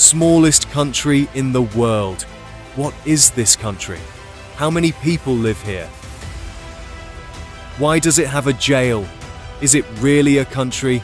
Smallest country in the world. What is this country? How many people live here? Why does it have a jail? Is it really a country?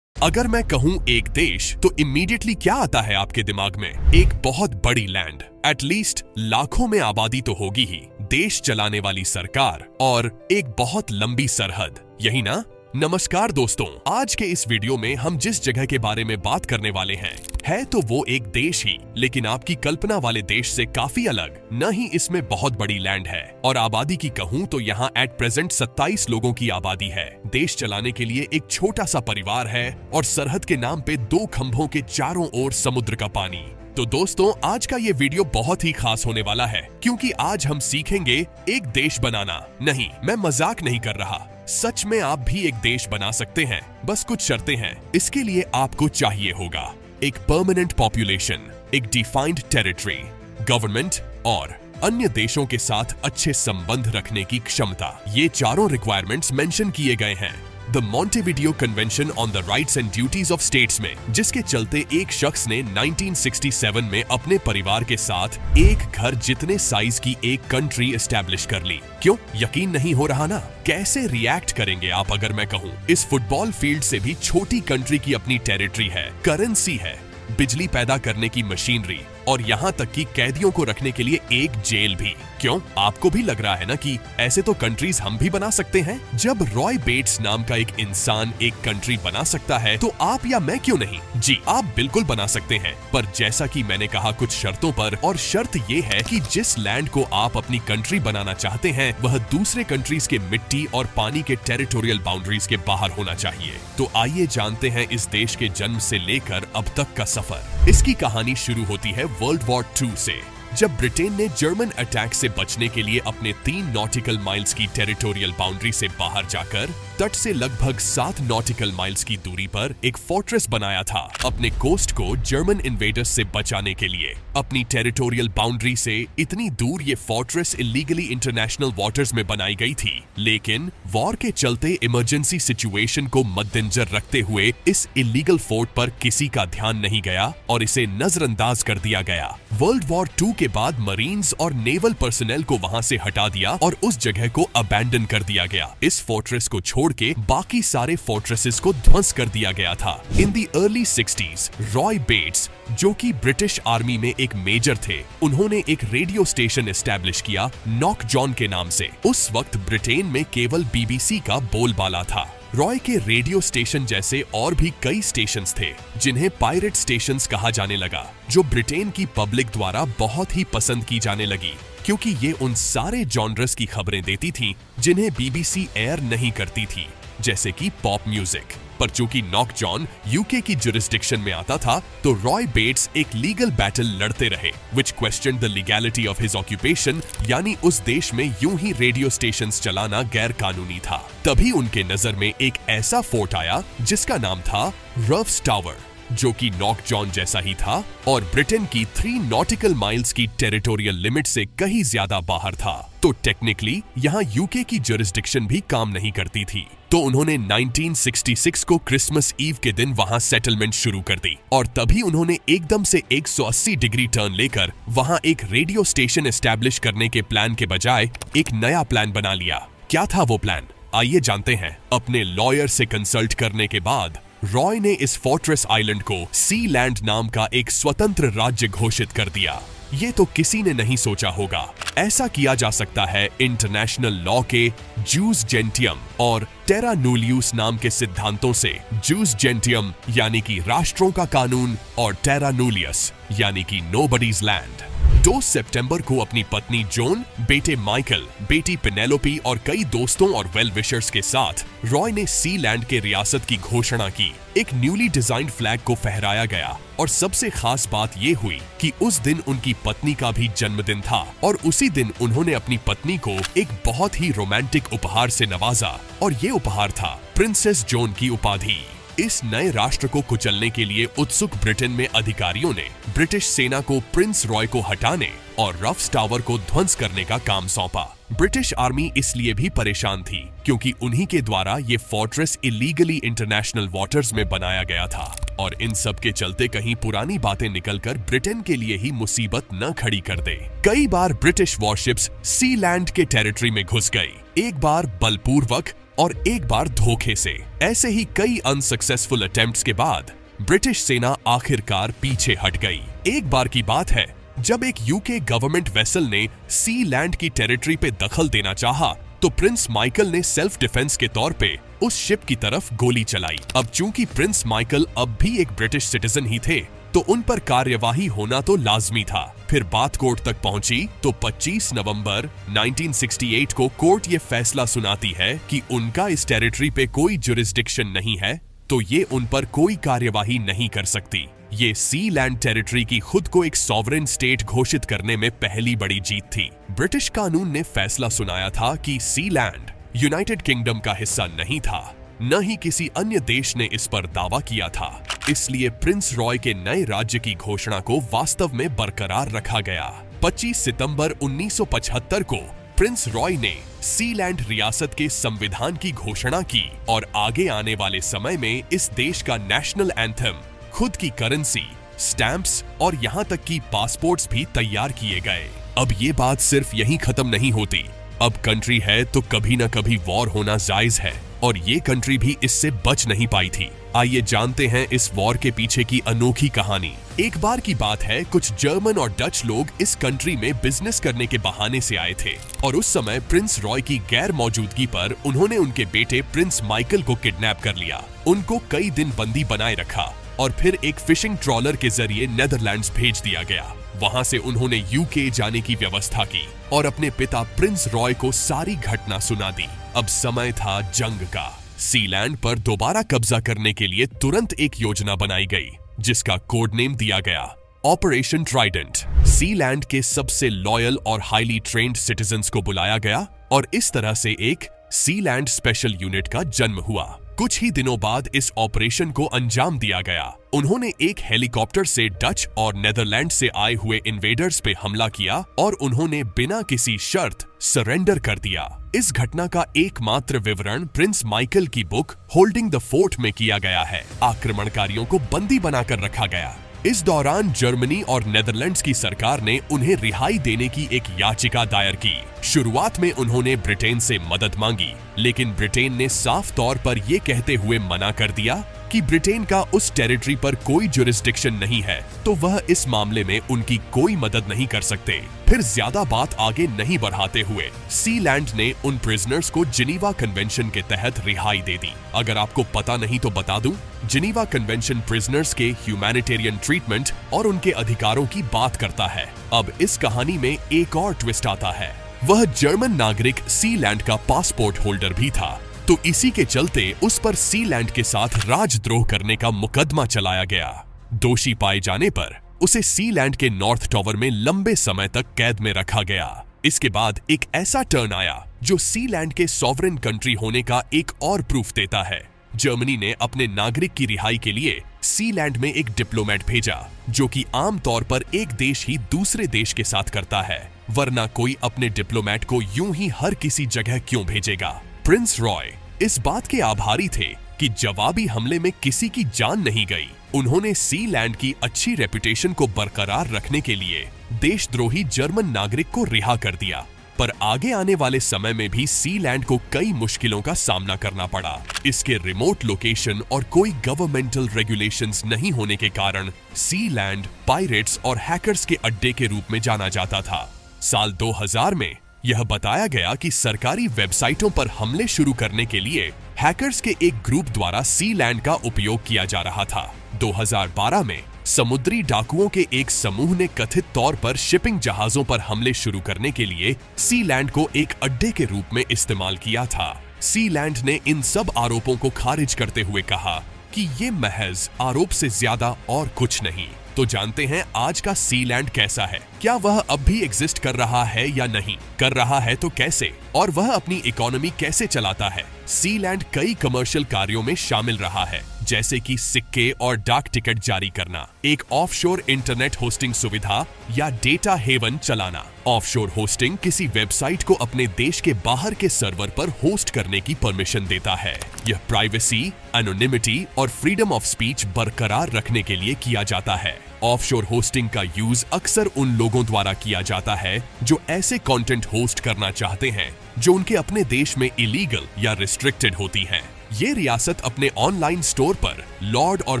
अगर मैं कहूं एक देश तो immediately क्या आता है आपके दिमाग में? एक बहुत बड़ी लैंड, एटलीस्ट लाखों में आबादी तो होगी ही, देश चलाने वाली सरकार और एक बहुत लंबी सरहद, यही ना? नमस्कार दोस्तों, आज के इस वीडियो में हम जिस जगह के बारे में बात करने वाले हैं है तो वो एक देश ही, लेकिन आपकी कल्पना वाले देश से काफी अलग। न ही इसमें बहुत बड़ी लैंड है और आबादी की कहूं तो यहाँ एट प्रेजेंट 27 लोगों की आबादी है। देश चलाने के लिए एक छोटा सा परिवार है और सरहद के नाम पे 2 खंभों के चारों ओर समुद्र का पानी। तो दोस्तों, आज का ये वीडियो बहुत ही खास होने वाला है क्योंकि आज हम सीखेंगे एक देश बनाना। नहीं, मैं मजाक नहीं कर रहा, सच में आप भी एक देश बना सकते हैं। बस कुछ शर्तें हैं। इसके लिए आपको चाहिए होगा एक परमानेंट पॉपुलेशन, एक डिफाइंड टेरिटरी, गवर्नमेंट और अन्य देशों के साथ अच्छे संबंध रखने की क्षमता। ये चारों रिक्वायरमेंट्स मेंशन किए गए हैं the Montevideo convention on the rights and duties of states में, जिसके चलते एक शख्स ने 1967 में अपने परिवार के साथ एक घर जितने साइज की एक कंट्री एस्टैब्लिश कर ली। क्यों यकीन नहीं हो रहा ना? कैसे रिएक्ट करेंगे आप अगर मैं कहूं इस फुटबॉल फील्ड से भी छोटी कंट्री की अपनी टेरिटरी है, करेंसी है, बिजली पैदा करने की मशीनरी और यहाँ तक कि कैदियों को रखने के लिए एक जेल भी। क्यों आपको भी लग रहा है ना कि ऐसे तो कंट्रीज हम भी बना सकते हैं? जब रॉय बेट्स नाम का एक इंसान एक कंट्री बना सकता है तो आप या मैं क्यों नहीं? जी, आप बिल्कुल बना सकते हैं, पर जैसा कि मैंने कहा कुछ शर्तों पर, और शर्त ये है कि जिस लैंड को आप अपनी कंट्री बनाना चाहते हैं वह दूसरे कंट्रीज के मिट्टी और पानी के टेरिटोरियल बाउंड्रीज के बाहर होना चाहिए। तो आइए जानते हैं इस देश के जन्म से लेकर अब तक का सफर। इसकी कहानी शुरू होती है वर्ल्ड वॉर 2 से, जब ब्रिटेन ने जर्मन अटैक से बचने के लिए अपने 3 नॉटिकल माइल्स की टेरिटोरियल बाउंड्री से बाहर जाकर तट से लगभग 7 नॉटिकल माइल्स की दूरी पर एक फोर्ट्रेस बनाया था, अपने कोस्ट को जर्मन इन्वेडर्स से बचाने के लिए। अपनी टेरिटोरियल बाउंड्री से इतनी दूर ये फोर्ट्रेस इलीगली इंटरनेशनल वाटर्स में बनाई गई थी, लेकिन वॉर के चलते इमरजेंसी सिचुएशन को मद्देनजर रखते हुए इस इलीगल फोर्ट पर किसी का ध्यान नहीं गया और इसे नजरअंदाज कर दिया गया। वर्ल्ड वॉर 2 के बाद मरीन्स और नेवल पर्सनल को वहां से हटा दिया और उस जगह को अबैंडन कर दिया गया। इस फोर्ट्रेस को छोड़ के बाकी सारे फोर्ट्रेसेस को ध्वंस कर दिया गया था। In the early 60s Roy Bates, जो कि ब्रिटिश आर्मी में एक मेजर थे, उन्होंने एक रेडियो स्टेशन एस्टैब्लिश किया नॉक जॉन के नाम से। उस वक्त ब्रिटेन में केवल BBC का बोलबाला था। रॉय के रेडियो स्टेशन जैसे और भी कई स्टेशंस थे जिन्हें पायरेट स्टेशंस कहा जाने लगा, जो ब्रिटेन की पब्लिक द्वारा बहुत ही पसंद की जाने लगी क्योंकि ये उन सारे जॉनर्स की खबरें देती थीं जिन्हें BBC एयर नहीं करती थी, जैसे कि पॉप म्यूजिक। पर चूंकि नॉक जॉन यूके की जुरिस्डिक्शन में आता था तो रॉय बेट्स एक लीगल बैटल लड़ते रहे which question the legality of his occupation, यानी उस देश में यूं ही रेडियो स्टेशंस चलाना गैर कानूनी था। तभी उनके नजर में एक ऐसा फोर्ट आया जिसका नाम था रफ्स टावर, जो कि नॉक जॉन जैसा ही था और ब्रिटेन की 3 नॉटिकल माइल्स की टेरिटोरियल लिमिट से कहीं ज्यादा बाहर था। तो टेक्निकली यहाँ यूके की जुरिस्डिक्शन भी काम नहीं करती थी। तो उन्होंने 1966 को क्रिसमस ईव के दिन वहां सेटलमेंट शुरू कर दी और तभी उन्होंने एकदम से 180 डिग्री टर्न लेकर वहां एक रेडियो स्टेशन एस्टैब्लिश करने के प्लान के बजाय एक नया प्लान बना लिया। क्या था वो प्लान? आइए जानते हैं। अपने लॉयर से कंसल्ट करने के बाद रॉय ने इस फोर्ट्रेस आइलैंड को सी लैंड नाम का एक स्वतंत्र राज्य घोषित कर दिया। ये तो किसी ने नहीं सोचा होगा। ऐसा किया जा सकता है इंटरनेशनल लॉ के जूस जेंटियम और टेरा नूलियस नाम के सिद्धांतों से। जूस जेंटियम यानी कि राष्ट्रों का कानून और टेरा नूलियस यानी कि नोबडीज लैंड। 2 सितंबर को अपनी पत्नी जोन, बेटे माइकल, बेटी पेनेलोपी और कई दोस्तों और वेल विशर्स के साथ रॉय ने सीलैंड के रियासत की घोषणा की। एक न्यूली डिजाइन्ड फ्लैग को फहराया गया और सबसे खास बात ये हुई कि उस दिन उनकी पत्नी का भी जन्मदिन था और उसी दिन उन्होंने अपनी पत्नी को एक बहुत ही रोमांटिक उपहार से नवाजा और ये उपहार था प्रिंसेस जोन की उपाधि। इस नए राष्ट्र को कुचलने के लिए उत्सुक ब्रिटेन में अधिकारियों ने ब्रिटिश सेना को प्रिंस रॉय को हटाने और रफ्स टावर को ध्वंस करने का काम सौंपा। ब्रिटिश आर्मी इसलिए भी परेशान थी क्योंकि उन्हीं के द्वारा ये फोर्ट्रेस इलीगली इंटरनेशनल वाटर्स में बनाया गया था और इन सब के चलते कहीं पुरानी बातें निकलकर ब्रिटेन के लिए ही मुसीबत न खड़ी कर दे। कई बार ब्रिटिश वॉरशिप्स सीलैंड के टेरिटरी में घुस गई, एक बार बलपूर्वक और एक बार धोखे से। ऐसे ही कई अनसक्सेसफुल अटेम्प्ट्स के बाद ब्रिटिश सेना आखिरकार पीछे हट गई। एक बार की बात है जब एक यूके गवर्नमेंट वेसल ने सीलैंड की टेरिटरी पे दखल देना चाहा तो प्रिंस माइकल ने सेल्फ डिफेंस के तौर पे उस शिप की तरफ गोली चलाई। अब चूंकि प्रिंस माइकल अब भी एक ब्रिटिश सिटीजन ही थे तो उन पर कार्यवाही होना तो लाजमी था। फिर बात कोर्ट तक पहुंची तो 25 नवंबर 1968 को कोर्ट ये फैसला सुनाती है कि उनका इस टेरिटरी पे कोई जुरिस्डिक्शन नहीं है तो ये उन पर कोई कार्यवाही नहीं कर सकती। ये सीलैंड टेरिटरी की खुद को एक सॉवरेन स्टेट घोषित करने में पहली बड़ी जीत थी। ब्रिटिश कानून ने फैसला सुनाया था कि सीलैंड यूनाइटेड किंगडम का हिस्सा नहीं था, न ही किसी अन्य देश ने इस पर दावा किया था। इसलिए प्रिंस रॉय के नए राज्य की घोषणा को वास्तव में बरकरार रखा गया। 25 सितंबर 1975 को प्रिंस रॉय ने सीलैंड रियासत के संविधान की घोषणा की और आगे आने वाले समय में इस देश का नेशनल एंथम, खुद की करेंसी, स्टैंप्स और यहाँ तक कि पासपोर्ट्स भी तैयार किए गए। अब ये बात सिर्फ यहीं खत्म नहीं होती। अब कंट्री है तो कभी न कभी वॉर होना जायज है और ये कंट्री भी इससे बच नहीं पाई थी। आइए जानते हैं इस वॉर के पीछे की अनोखी कहानी। एक बार की बात है, कुछ जर्मन और डच लोग इस कंट्री में बिजनेस करने के बहाने से आए थे और उस समय प्रिंस रॉय की गैर मौजूदगी पर उन्होंने उनके बेटे प्रिंस माइकल को किडनैप कर लिया। उनको कई दिन बंदी बनाए रखा और फिर एक फिशिंग ट्रॉलर के जरिए नेदरलैंड्स भेज दिया गया। वहां से उन्होंने यूके जाने की व्यवस्था की और अपने पिता प्रिंस रॉय को सारी घटना सुना दी। अब समय था जंग का। सीलैंड पर दोबारा कब्जा करने के लिए तुरंत एक योजना बनाई गई जिसका कोड नेम दिया गया ऑपरेशन ट्राइडेंट। सीलैंड के सबसे लॉयल और हाईली ट्रेन्ड सिटीजन्स को बुलाया गया और इस तरह से एक सीलैंड स्पेशल यूनिट का जन्म हुआ। कुछ ही दिनों बाद इस ऑपरेशन को अंजाम दिया गया। उन्होंने एक हेलीकॉप्टर से डच और नेदरलैंड से आए हुए इन्वेडर्स पे हमला किया और उन्होंने बिना किसी शर्त सरेंडर कर दिया। इस घटना का एकमात्र विवरण प्रिंस माइकल की बुक होल्डिंग द फोर्ट में किया गया है। आक्रमणकारियों को बंदी बनाकर रखा गया। इस दौरान जर्मनी और नेदरलैंड्स की सरकार ने उन्हें रिहाई देने की एक याचिका दायर की। शुरुआत में उन्होंने ब्रिटेन से मदद मांगी, लेकिन ब्रिटेन ने साफ तौर पर यह कहते हुए मना कर दिया कि ब्रिटेन का उस टेरिटरी पर कोई जुरिस्डिक्शन नहीं है तो वह इस मामले में उनकी कोई मदद नहीं कर सकते। फिर ज्यादा बात आगे नहीं बढ़ाते हुए सीलैंड ने उन प्रिजनर्स को जिनीवा कन्वेंशन के तहत रिहाई दे दी। अगर आपको पता नहीं तो बता दूं, जिनीवा कन्वेंशन प्रिजनर्स के ह्यूमैनिटेरियन ट्रीटमेंट और उनके अधिकारों की बात करता है। अब इस कहानी में एक और ट्विस्ट आता है। वह जर्मन नागरिक सीलैंड का पासपोर्ट होल्डर भी था, तो इसी के चलते उस पर सीलैंड के साथ राजद्रोह करने का मुकदमा चलाया गया। दोषी पाए जाने पर उसे सीलैंड के नॉर्थ टावर में लंबे समय तक कैद में रखा गया। इसके बाद एक ऐसा टर्न आया जो सीलैंड के सॉवरेन कंट्री होने का एक और प्रूफ देता है। जर्मनी ने अपने नागरिक की रिहाई के लिए सीलैंड में एक डिप्लोमेट भेजा, जो कि आमतौर पर एक देश ही दूसरे देश के साथ करता है, वरना कोई अपने डिप्लोमेट को यूं ही हर किसी जगह क्यों भेजेगा। प्रिंस रॉय इस बात के आभारी थे कि जवाबी हमले में किसी की जान नहीं गई। उन्होंने सीलैंड की अच्छी रेपुटेशन को बरकरार रखने के लिए देशद्रोही जर्मन नागरिक को रिहा कर दिया, पर आगे आने वाले समय में भी सीलैंड को कई मुश्किलों का सामना करना पड़ा। इसके रिमोट लोकेशन और कोई गवर्नमेंटल रेगुलेशंस नहीं होने के कारण सीलैंड पायरेट्स और हैकर्स के अड्डे के रूप में जाना जाता था। साल 2000 में यह बताया गया कि सरकारी वेबसाइटों पर हमले शुरू करने के लिए हैकर्स के एक ग्रुप द्वारा सीलैंड का उपयोग किया जा रहा था। 2012 में समुद्री डाकुओं के एक समूह ने कथित तौर पर शिपिंग जहाजों पर हमले शुरू करने के लिए सीलैंड को एक अड्डे के रूप में इस्तेमाल किया था। सीलैंड ने इन सब आरोपों को खारिज करते हुए कहा कि ये महज आरोप से ज्यादा और कुछ नहीं। तो जानते हैं आज का सीलैंड कैसा है, क्या वह अब भी एग्जिस्ट कर रहा है या नहीं, कर रहा है तो कैसे, और वह अपनी इकोनॉमी कैसे चलाता है। सीलैंड कई कमर्शियल कार्यों में शामिल रहा है, जैसे कि सिक्के और डाक टिकट जारी करना, एक ऑफशोर इंटरनेट होस्टिंग सुविधा या डेटा हेवन चलाना। ऑफशोर होस्टिंग किसी वेबसाइट को अपने देश के बाहर के सर्वर पर होस्ट करने की परमिशन देता है। यह प्राइवेसी, एनोनिमिटी और फ्रीडम ऑफ स्पीच बरकरार रखने के लिए किया जाता है। ऑफशोर होस्टिंग का यूज अक्सर उन लोगों द्वारा किया जाता है जो ऐसे कंटेंट होस्ट करना चाहते हैं जो उनके अपने देश में इलीगल या रिस्ट्रिक्टेड होती हैं। ये रियासत अपने ऑनलाइन स्टोर पर लॉर्ड और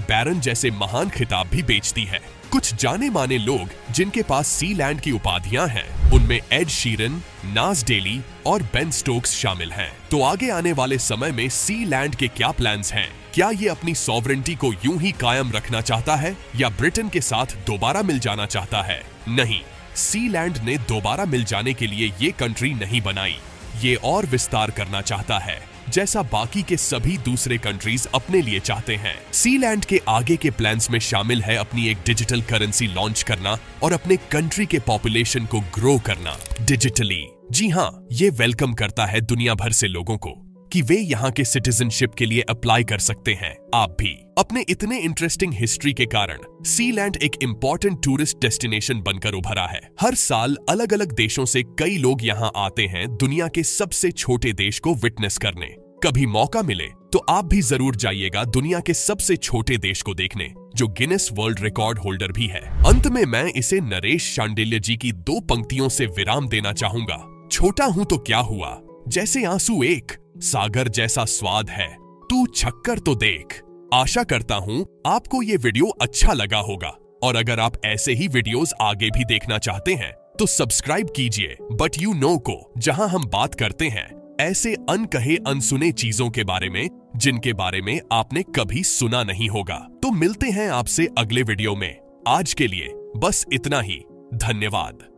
बैरन जैसे महान खिताब भी बेचती है। कुछ जाने माने लोग जिनके पास सीलैंड की उपाधियां हैं, उनमें एड शीरन, नाज डेली और बेन स्टोक्स शामिल हैं। तो आगे आने वाले समय में सीलैंड के क्या प्लान्स हैं? क्या ये अपनी सॉवरेंटी को यूं ही कायम रखना चाहता है या ब्रिटेन के साथ दोबारा मिल जाना चाहता है? नहीं, सीलैंड ने दोबारा मिल जाने के लिए ये कंट्री नहीं बनाई। ये और विस्तार करना चाहता है, जैसा बाकी के सभी दूसरे कंट्रीज अपने लिए चाहते हैं। सीलैंड के आगे के प्लान्स में शामिल है अपनी एक डिजिटल करेंसी लॉन्च करना और अपने कंट्री के पॉपुलेशन को ग्रो करना डिजिटली। जी हाँ, ये वेलकम करता है दुनिया भर से लोगों को कि वे यहाँ के सिटीजनशिप के लिए अप्लाई कर सकते हैं। आप भी अपने इतने इंटरेस्टिंग हिस्ट्री के कारण सीलैंड एक इम्पोर्टेंट टूरिस्ट डेस्टिनेशन बनकर उभरा है। हर साल अलग अलग देशों से कई लोग यहाँ आते हैं दुनिया के सबसे छोटे देश को विटनेस करने। कभी मौका मिले तो आप भी जरूर जाइएगा दुनिया के सबसे छोटे देश को देखने, जो गिनेस वर्ल्ड रिकॉर्ड होल्डर भी है। अंत में मैं इसे नरेश शांडिल्य जी की 2 पंक्तियों से विराम देना चाहूंगा। छोटा हूं तो क्या हुआ, जैसे आंसू एक सागर जैसा स्वाद है, तू छक्कर तो देख। आशा करता हूं आपको ये वीडियो अच्छा लगा होगा, और अगर आप ऐसे ही वीडियोस आगे भी देखना चाहते हैं तो सब्सक्राइब कीजिए बट यू नो को, जहां हम बात करते हैं ऐसे अनकहे अनसुने चीजों के बारे में जिनके बारे में आपने कभी सुना नहीं होगा। तो मिलते हैं आपसे अगले वीडियो में। आज के लिए बस इतना ही। धन्यवाद।